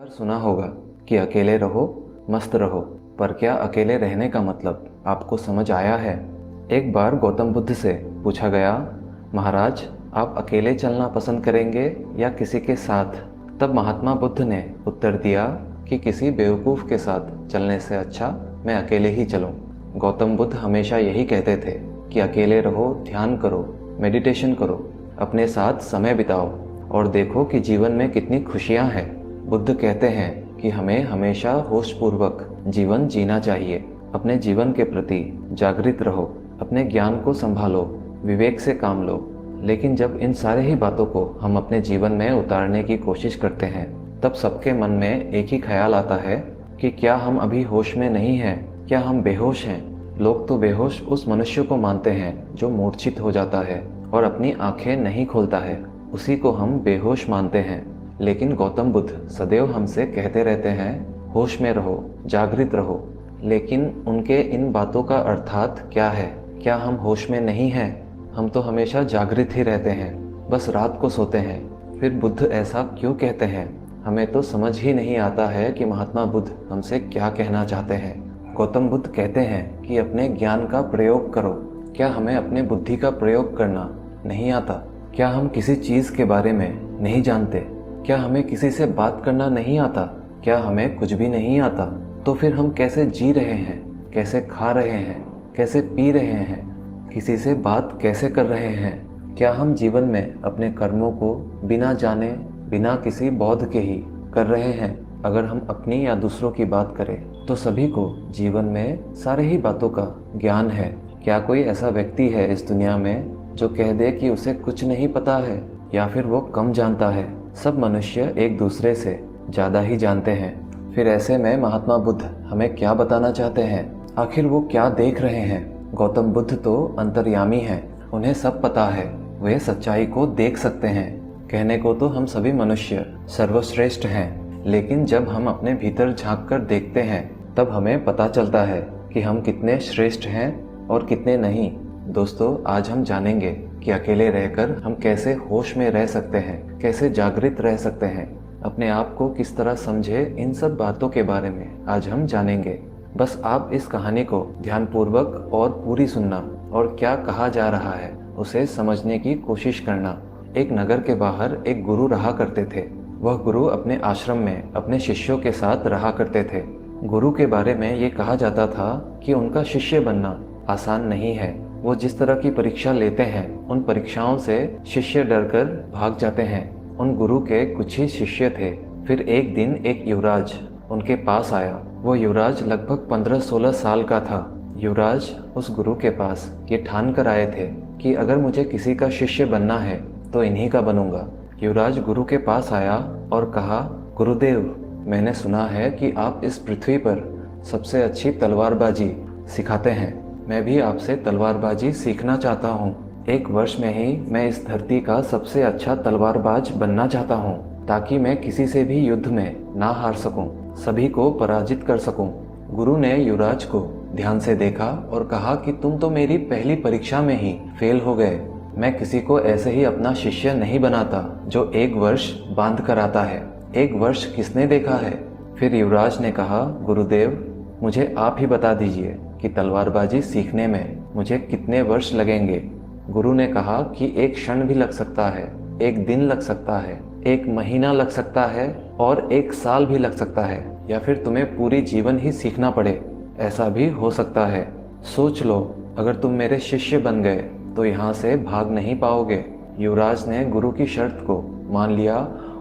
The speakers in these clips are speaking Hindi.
पर सुना होगा कि अकेले रहो मस्त रहो, पर क्या अकेले रहने का मतलब आपको समझ आया है? एक बार गौतम बुद्ध से पूछा गया, महाराज आप अकेले चलना पसंद करेंगे या किसी के साथ? तब महात्मा बुद्ध ने उत्तर दिया कि किसी बेवकूफ़ के साथ चलने से अच्छा मैं अकेले ही चलूं। गौतम बुद्ध हमेशा यही कहते थे कि अकेले रहो, ध्यान करो, मेडिटेशन करो, अपने साथ समय बिताओ और देखो कि जीवन में कितनी खुशियां हैं। बुद्ध कहते हैं कि हमें हमेशा होशपूर्वक जीवन जीना चाहिए। अपने जीवन के प्रति जागृत रहो, अपने ज्ञान को संभालो, विवेक से काम लो। लेकिन जब इन सारे ही बातों को हम अपने जीवन में उतारने की कोशिश करते हैं, तब सबके मन में एक ही ख्याल आता है कि क्या हम अभी होश में नहीं हैं, क्या हम बेहोश हैं। लोग तो बेहोश उस मनुष्य को मानते हैं जो मूर्छित हो जाता है और अपनी आंखें नहीं खोलता है, उसी को हम बेहोश मानते हैं। लेकिन गौतम बुद्ध सदैव हमसे कहते रहते हैं, होश में रहो, जागृत रहो। लेकिन उनके इन बातों का अर्थात क्या है? क्या हम होश में नहीं हैं? हम तो हमेशा जागृत ही रहते हैं, बस रात को सोते हैं। फिर बुद्ध ऐसा क्यों कहते हैं? हमें तो समझ ही नहीं आता है कि महात्मा बुद्ध हमसे क्या कहना चाहते हैं। गौतम बुद्ध कहते हैं कि अपने ज्ञान का प्रयोग करो। क्या हमें अपने बुद्धि का प्रयोग करना नहीं आता? क्या हम किसी चीज़ के बारे में नहीं जानते? क्या हमें किसी से बात करना नहीं आता? क्या हमें कुछ भी नहीं आता? तो फिर हम कैसे जी रहे हैं, कैसे खा रहे हैं, कैसे पी रहे हैं, किसी से बात कैसे कर रहे हैं? क्या हम जीवन में अपने कर्मों को बिना जाने, बिना किसी बोध के ही कर रहे हैं? अगर हम अपनी या दूसरों की बात करें तो सभी को जीवन में सारे ही बातों का ज्ञान है। क्या कोई ऐसा व्यक्ति है इस दुनिया में जो कह दे कि उसे कुछ नहीं पता है या फिर वो कम जानता है? सब मनुष्य एक दूसरे से ज़्यादा ही जानते हैं। फिर ऐसे में महात्मा बुद्ध हमें क्या बताना चाहते हैं? आखिर वो क्या देख रहे हैं? गौतम बुद्ध तो अंतर्यामी हैं, उन्हें सब पता है, वे सच्चाई को देख सकते हैं। कहने को तो हम सभी मनुष्य सर्वश्रेष्ठ हैं, लेकिन जब हम अपने भीतर झांक कर देखते हैं तब हमें पता चलता है कि हम कितने श्रेष्ठ हैं और कितने नहीं। दोस्तों, आज हम जानेंगे कि अकेले रहकर हम कैसे होश में रह सकते हैं, कैसे जागृत रह सकते हैं, अपने आप को किस तरह समझे। इन सब बातों के बारे में आज हम जानेंगे। बस आप इस कहानी को ध्यानपूर्वक और पूरी सुनना और क्या कहा जा रहा है उसे समझने की कोशिश करना। एक नगर के बाहर एक गुरु रहा करते थे। वह गुरु अपने आश्रम में अपने शिष्यों के साथ रहा करते थे। गुरु के बारे में ये कहा जाता था कि उनका शिष्य बनना आसान नहीं है। वो जिस तरह की परीक्षा लेते हैं, उन परीक्षाओं से शिष्य डरकर भाग जाते हैं। उन गुरु के कुछ ही शिष्य थे। फिर एक दिन एक युवराज उनके पास आया। वो युवराज लगभग 15-16 साल का था। युवराज उस गुरु के पास ये ठान कर आए थे कि अगर मुझे किसी का शिष्य बनना है तो इन्हीं का बनूंगा। युवराज गुरु के पास आया और कहा, गुरुदेव, मैंने सुना है कि आप इस पृथ्वी पर सबसे अच्छी तलवारबाजी सिखाते हैं। मैं भी आपसे तलवारबाजी सीखना चाहता हूँ। 1 वर्ष में ही मैं इस धरती का सबसे अच्छा तलवारबाज बनना चाहता हूँ, ताकि मैं किसी से भी युद्ध में ना हार सकूं, सभी को पराजित कर सकूं। गुरु ने युवराज को ध्यान से देखा और कहा कि तुम तो मेरी पहली परीक्षा में ही फेल हो गए। मैं किसी को ऐसे ही अपना शिष्य नहीं बनाता जो 1 वर्ष बांध कर आता है। 1 वर्ष किसने देखा है? फिर युवराज ने कहा, गुरुदेव, मुझे आप ही बता दीजिए कि तलवारबाजी सीखने में मुझे कितने वर्ष लगेंगे। गुरु ने कहा कि 1 क्षण भी लग सकता है, 1 दिन लग सकता है, 1 महीना लग सकता है और 1 साल भी लग सकता है, या फिर तुम्हें पूरी जीवन ही सीखना पड़े, ऐसा भी हो सकता है। सोच लो, अगर तुम मेरे शिष्य बन गए तो यहाँ से भाग नहीं पाओगे। युवराज ने गुरु की शर्त को मान लिया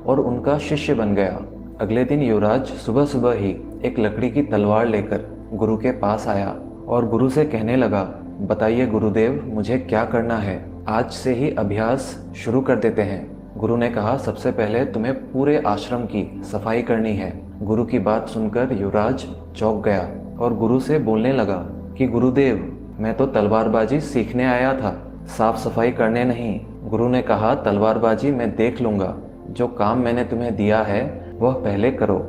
और उनका शिष्य बन गया। अगले दिन युवराज सुबह सुबह ही एक लकड़ी की तलवार लेकर गुरु के पास आया और गुरु से कहने लगा, बताइए गुरुदेव, मुझे क्या करना है? आज से ही अभ्यास शुरू कर देते हैं। गुरु ने कहा, सबसे पहले तुम्हें पूरे आश्रम की सफाई करनी है। गुरु की बात सुनकर युवराज चौंक गया और गुरु से बोलने लगा कि गुरुदेव, मैं तो तलवारबाजी सीखने आया था, साफ सफाई करने नहीं। गुरु ने कहा, तलवारबाजी मैं देख लूँगा, जो काम मैंने तुम्हें दिया है वह पहले करो।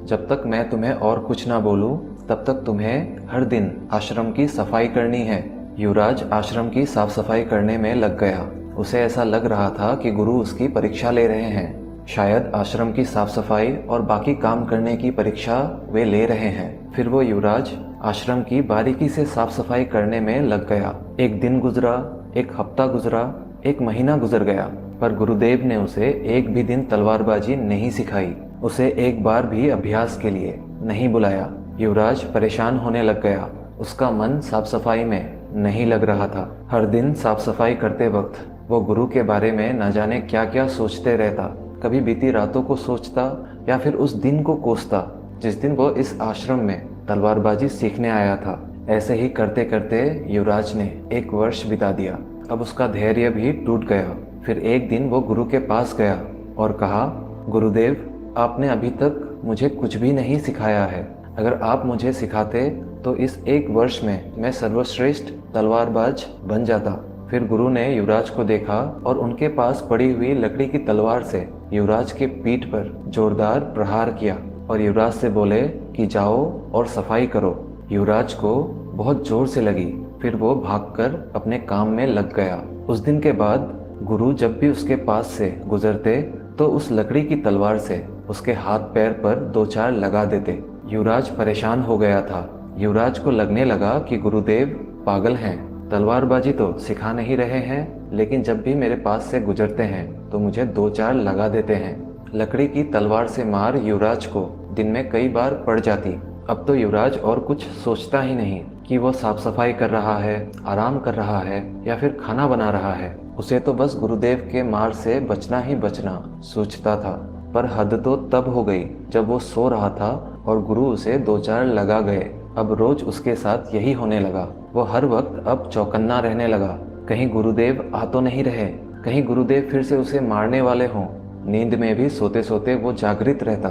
जब तक मैं तुम्हें और कुछ ना बोलूं, तब तक तुम्हें हर दिन आश्रम की सफाई करनी है। युवराज आश्रम की साफ सफाई करने में लग गया। उसे ऐसा लग रहा था कि गुरु उसकी परीक्षा ले रहे हैं। शायद आश्रम की साफ सफाई और बाकी काम करने की परीक्षा वे ले रहे हैं। फिर वो युवराज आश्रम की बारीकी से साफ सफाई करने में लग गया। एक दिन गुजरा, एक हफ्ता गुजरा, एक महीना गुजर गया, पर गुरुदेव ने उसे एक भी दिन तलवारबाजी नहीं सिखाई, उसे एक बार भी अभ्यास के लिए नहीं बुलाया। युवराज परेशान होने लग गया। उसका मन साफ सफाई में नहीं लग रहा था। हर दिन साफ सफाई करते वक्त वो गुरु के बारे में न जाने क्या क्या सोचते रहता। कभी बीती रातों को सोचता या फिर उस दिन को कोसता जिस दिन वो इस आश्रम में तलवारबाजी सीखने आया था। ऐसे ही करते करते युवराज ने 1 वर्ष बिता दिया। अब उसका धैर्य भी टूट गया। फिर एक दिन वो गुरु के पास गया और कहा, गुरुदेव, आपने अभी तक मुझे कुछ भी नहीं सिखाया है। अगर आप मुझे सिखाते तो इस 1 वर्ष में मैं सर्वश्रेष्ठ तलवारबाज बन जाता। फिर गुरु ने युवराज को देखा और उनके पास पड़ी हुई लकड़ी की तलवार से युवराज के पीठ पर जोरदार प्रहार किया और युवराज से बोले कि जाओ और सफाई करो। युवराज को बहुत जोर से लगी। फिर वो भागकर अपने काम में लग गया। उस दिन के बाद गुरु जब भी उसके पास से गुजरते तो उस लकड़ी की तलवार से उसके हाथ पैर पर 2-4 लगा देते। युवराज परेशान हो गया था। युवराज को लगने लगा कि गुरुदेव पागल हैं, तलवारबाजी तो सिखा नहीं रहे हैं, लेकिन जब भी मेरे पास से गुजरते हैं तो मुझे 2-4 लगा देते हैं। लकड़ी की तलवार से मार युवराज को दिन में कई बार पड़ जाती। अब तो युवराज और कुछ सोचता ही नहीं कि वो साफ सफाई कर रहा है, आराम कर रहा है या फिर खाना बना रहा है। उसे तो बस गुरुदेव के मार से बचना ही बचना सोचता था। पर हद तो तब हो गई जब वो सो रहा था और गुरु उसे 2-4 लगा गए। अब रोज उसके साथ यही होने लगा। वो हर वक्त अब चौकन्ना रहने लगा। कहीं गुरुदेव आ तो नहीं रहे, कहीं गुरुदेव फिर से उसे मारने वाले हों। नींद में भी सोते सोते वो जागृत रहता।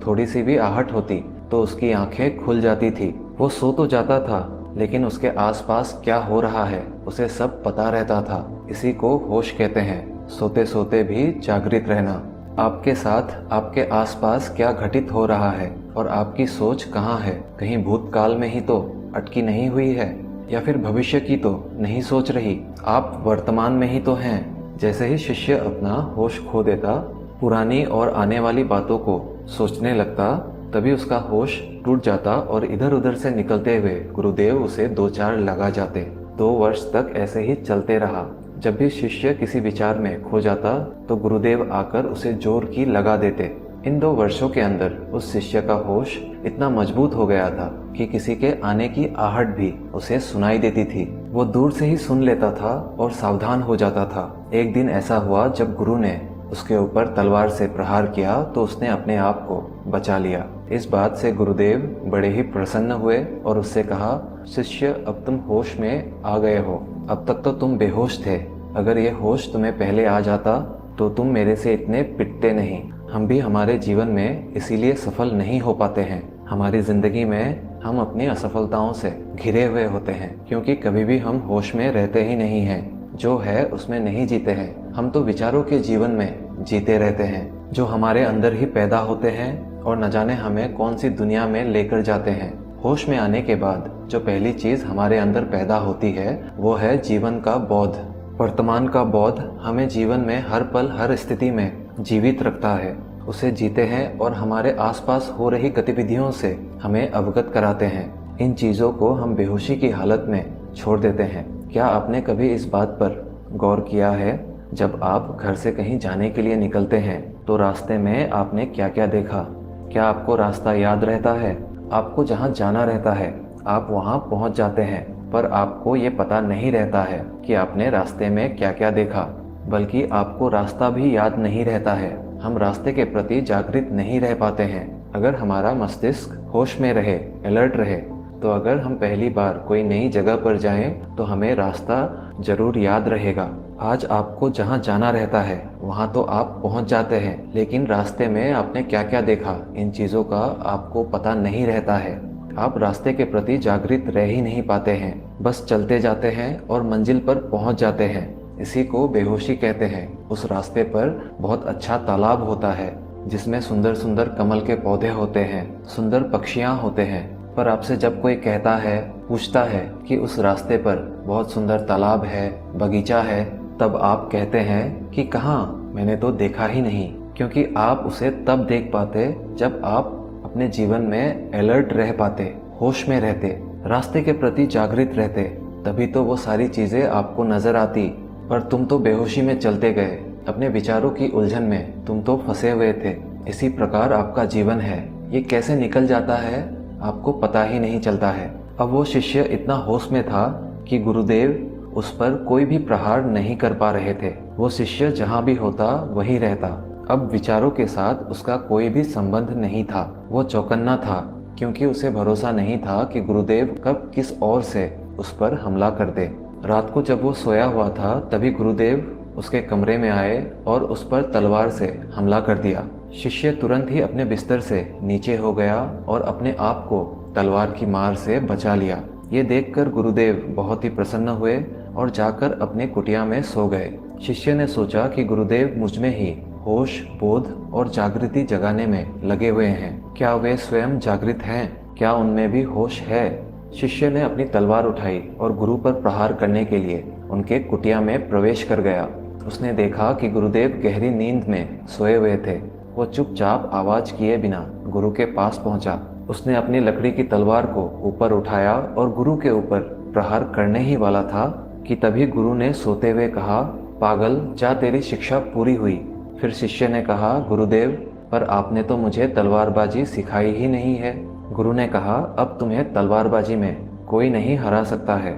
थोड़ी सी भी आहट होती तो उसकी आंखें खुल जाती थी। वो सो तो जाता था, लेकिन उसके आसपास क्या हो रहा है उसे सब पता रहता था। इसी को होश कहते हैं, सोते सोते भी जागृत रहना। आपके साथ आपके आसपास क्या घटित हो रहा है और आपकी सोच कहाँ है। कहीं भूतकाल में ही तो अटकी नहीं हुई है या फिर भविष्य की तो नहीं सोच रही। आप वर्तमान में ही तो हैं। जैसे ही शिष्य अपना होश खो देता, पुरानी और आने वाली बातों को सोचने लगता, तभी उसका होश टूट जाता और इधर उधर से निकलते हुए गुरुदेव उसे 2-4 लगा जाते। 2 वर्ष तक ऐसे ही चलते रहा। जब भी शिष्य किसी विचार में खो जाता तो गुरुदेव आकर उसे जोर की लगा देते। इन 2 वर्षों के अंदर उस शिष्य का होश इतना मजबूत हो गया था कि किसी के आने की आहट भी उसे सुनाई देती थी। वो दूर से ही सुन लेता था और सावधान हो जाता था। एक दिन ऐसा हुआ जब गुरु ने उसके ऊपर तलवार से प्रहार किया तो उसने अपने आप को बचा लिया। इस बात से गुरुदेव बड़े ही प्रसन्न हुए और उससे कहा, शिष्य, अब तुम होश में आ गए हो। अब तक तो तुम बेहोश थे। अगर ये होश तुम्हें पहले आ जाता तो तुम मेरे से इतने पिटते नहीं। हम भी हमारे जीवन में इसीलिए सफल नहीं हो पाते हैं। हमारी जिंदगी में हम अपनी असफलताओं से घिरे हुए होते हैं, क्योंकि कभी भी हम होश में रहते ही नहीं हैं। जो है उसमें नहीं जीते हैं। हम तो विचारों के जीवन में जीते रहते हैं, जो हमारे अंदर ही पैदा होते हैं और न जाने हमें कौन सी दुनिया में लेकर जाते हैं। होश में आने के बाद जो पहली चीज हमारे अंदर पैदा होती है वो है जीवन का बोध। वर्तमान का बोध हमें जीवन में हर पल हर स्थिति में जीवित रखता है। उसे जीते हैं और हमारे आसपास हो रही गतिविधियों से हमें अवगत कराते हैं। इन चीज़ों को हम बेहोशी की हालत में छोड़ देते हैं। क्या आपने कभी इस बात पर गौर किया है, जब आप घर से कहीं जाने के लिए निकलते हैं तो रास्ते में आपने क्या क्या देखा? क्या आपको रास्ता याद रहता है? आपको जहाँ जाना रहता है आप वहाँ पहुँच जाते हैं, पर आपको ये पता नहीं रहता है कि आपने रास्ते में क्या क्या देखा। बल्कि आपको रास्ता भी याद नहीं रहता है। हम रास्ते के प्रति जागृत नहीं रह पाते हैं। अगर हमारा मस्तिष्क होश में रहे, अलर्ट रहे, तो अगर हम पहली बार कोई नई जगह पर जाएं तो हमें रास्ता जरूर याद रहेगा। आज आपको जहां जाना रहता है वहां तो आप पहुंच जाते हैं, लेकिन रास्ते में आपने क्या क्या देखा इन चीज़ों का आपको पता नहीं रहता है। आप रास्ते के प्रति जागृत रह ही नहीं पाते हैं, बस चलते जाते हैं और मंजिल पर पहुंच जाते हैं। इसी को बेहोशी कहते हैं। उस रास्ते पर बहुत अच्छा तालाब होता है जिसमें सुंदर सुंदर कमल के पौधे होते हैं, सुंदर पक्षियां होते हैं। पर आपसे जब कोई कहता है, पूछता है कि उस रास्ते पर बहुत सुंदर तालाब है, बगीचा है, तब आप कहते हैं कि कहाँ, मैंने तो देखा ही नहीं। क्योंकि आप उसे तब देख पाते जब आप अपने जीवन में अलर्ट रह पाते, होश में रहते, रास्ते के प्रति जागृत रहते, तभी तो वो सारी चीज़ें आपको नज़र आती। पर तुम तो बेहोशी में चलते गए, अपने विचारों की उलझन में तुम तो फंसे हुए थे। इसी प्रकार आपका जीवन है, ये कैसे निकल जाता है आपको पता ही नहीं चलता है। अब वो शिष्य इतना होश में था कि गुरुदेव उस पर कोई भी प्रहार नहीं कर पा रहे थे। वो शिष्य जहाँ भी होता वहीं रहता। अब विचारों के साथ उसका कोई भी संबंध नहीं था। वो चौकन्ना था क्योंकि उसे भरोसा नहीं था कि गुरुदेव कब किस ओर से उस पर हमला कर दे। रात को जब वो सोया हुआ था तभी गुरुदेव उसके कमरे में आए और उस पर तलवार से हमला कर दिया। शिष्य तुरंत ही अपने बिस्तर से नीचे हो गया और अपने आप को तलवार की मार से बचा लिया। ये देखकर गुरुदेव बहुत ही प्रसन्न हुए और जाकर अपने कुटिया में सो गए। शिष्य ने सोचा कि गुरुदेव मुझ में ही होश, बोध और जागृति जगाने में लगे हुए हैं। क्या वे स्वयं जागृत हैं? क्या उनमें भी होश है? शिष्य ने अपनी तलवार उठाई और गुरु पर प्रहार करने के लिए उनके कुटिया में प्रवेश कर गया। उसने देखा कि गुरुदेव गहरी नींद में सोए हुए थे। वो चुपचाप आवाज किए बिना गुरु के पास पहुंचा। उसने अपनी लकड़ी की तलवार को ऊपर उठाया और गुरु के ऊपर प्रहार करने ही वाला था कि तभी गुरु ने सोते हुए कहा, पागल, जा, तेरी शिक्षा पूरी हुई। फिर शिष्य ने कहा, गुरुदेव, पर आपने तो मुझे तलवारबाजी सिखाई ही नहीं है। गुरु ने कहा, अब तुम्हें तलवारबाजी में कोई नहीं हरा सकता है।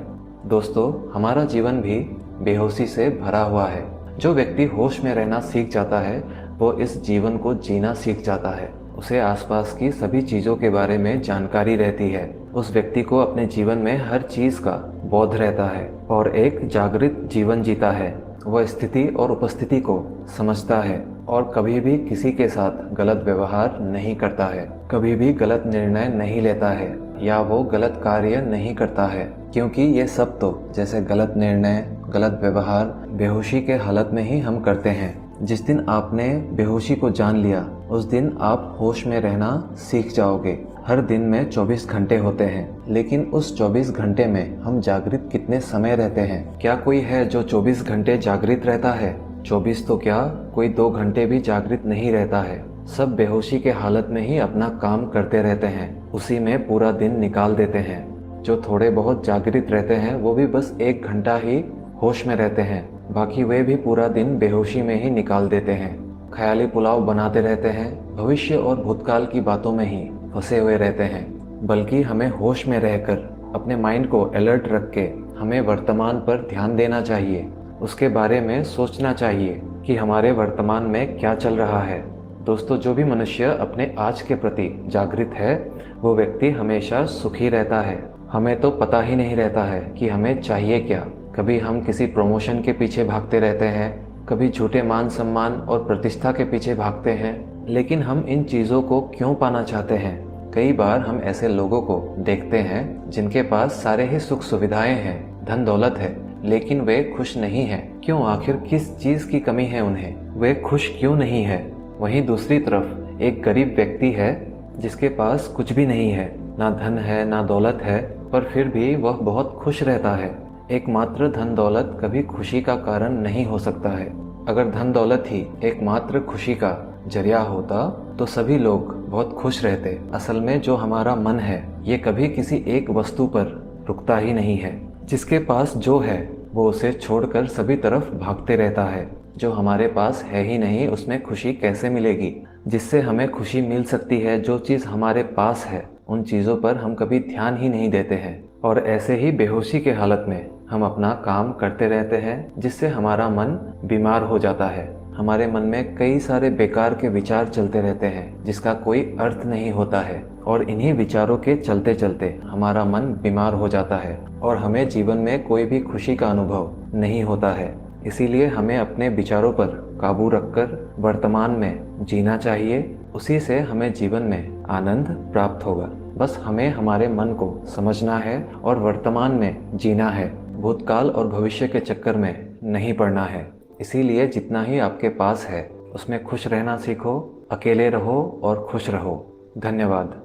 दोस्तों, हमारा जीवन भी बेहोशी से भरा हुआ है। जो व्यक्ति होश में रहना सीख जाता है वो इस जीवन को जीना सीख जाता है। उसे आसपास की सभी चीज़ों के बारे में जानकारी रहती है। उस व्यक्ति को अपने जीवन में हर चीज़ का बोध रहता है और एक जागृत जीवन जीता है। वह स्थिति और उपस्थिति को समझता है और कभी भी किसी के साथ गलत व्यवहार नहीं करता है, कभी भी गलत निर्णय नहीं लेता है या वो गलत कार्य नहीं करता है, क्योंकि ये सब तो जैसे गलत निर्णय, गलत व्यवहार बेहोशी के हालत में ही हम करते हैं। जिस दिन आपने बेहोशी को जान लिया उस दिन आप होश में रहना सीख जाओगे। हर दिन में 24 घंटे होते हैं, लेकिन उस 24 घंटे में हम जागृत कितने समय रहते हैं? क्या कोई है जो 24 घंटे जागृत रहता है? 24 तो क्या, कोई 2 घंटे भी जागृत नहीं रहता है। सब बेहोशी के हालत में ही अपना काम करते रहते हैं, उसी में पूरा दिन निकाल देते हैं। जो थोड़े बहुत जागृत रहते हैं वो भी बस 1 घंटा ही होश में रहते हैं, बाकी वे भी पूरा दिन बेहोशी में ही निकाल देते हैं। ख्याली पुलाव बनाते रहते हैं, भविष्य और भूतकाल की बातों में ही फंसे हुए रहते हैं। बल्कि हमें होश में रहकर अपने माइंड को अलर्ट रख के हमें वर्तमान पर ध्यान देना चाहिए। उसके बारे में सोचना चाहिए कि हमारे वर्तमान में क्या चल रहा है। दोस्तों, जो भी मनुष्य अपने आज के प्रति जागृत है वो व्यक्ति हमेशा सुखी रहता है। हमें तो पता ही नहीं रहता है कि हमें चाहिए क्या। कभी हम किसी प्रमोशन के पीछे भागते रहते हैं, कभी झूठे मान सम्मान और प्रतिष्ठा के पीछे भागते हैं। लेकिन हम इन चीज़ों को क्यों पाना चाहते हैं? कई बार हम ऐसे लोगों को देखते हैं जिनके पास सारे ही सुख सुविधाएं हैं, धन दौलत है, लेकिन वे खुश नहीं हैं। क्यों? आखिर किस चीज़ की कमी है उन्हें? वे खुश क्यों नहीं है? वहीं दूसरी तरफ एक गरीब व्यक्ति है जिसके पास कुछ भी नहीं है, ना धन है ना दौलत है, पर फिर भी वह बहुत खुश रहता है। एकमात्र धन दौलत कभी खुशी का कारण नहीं हो सकता है। अगर धन दौलत ही एकमात्र खुशी का जरिया होता तो सभी लोग बहुत खुश रहते। असल में जो हमारा मन है ये कभी किसी एक वस्तु पर रुकता ही नहीं है। जिसके पास जो है वो उसे छोड़कर सभी तरफ भागते रहता है। जो हमारे पास है ही नहीं उसमें खुशी कैसे मिलेगी? जिससे हमें खुशी मिल सकती है, जो चीज़ हमारे पास है, उन चीज़ों पर हम कभी ध्यान ही नहीं देते हैं और ऐसे ही बेहोशी के हालत में हम अपना काम करते रहते हैं, जिससे हमारा मन बीमार हो जाता है। हमारे मन में कई सारे बेकार के विचार चलते रहते हैं जिसका कोई अर्थ नहीं होता है और इन्हीं विचारों के चलते चलते हमारा मन बीमार हो जाता है और हमें जीवन में कोई भी खुशी का अनुभव नहीं होता है। इसीलिए हमें अपने विचारों पर काबू रखकर वर्तमान में जीना चाहिए। उसी से हमें जीवन में आनंद प्राप्त होगा। बस हमें हमारे मन को समझना है और वर्तमान में जीना है। भूतकाल और भविष्य के चक्कर में नहीं पड़ना है। इसीलिए जितना ही आपके पास है उसमें खुश रहना सीखो, अकेले रहो और खुश रहो। धन्यवाद।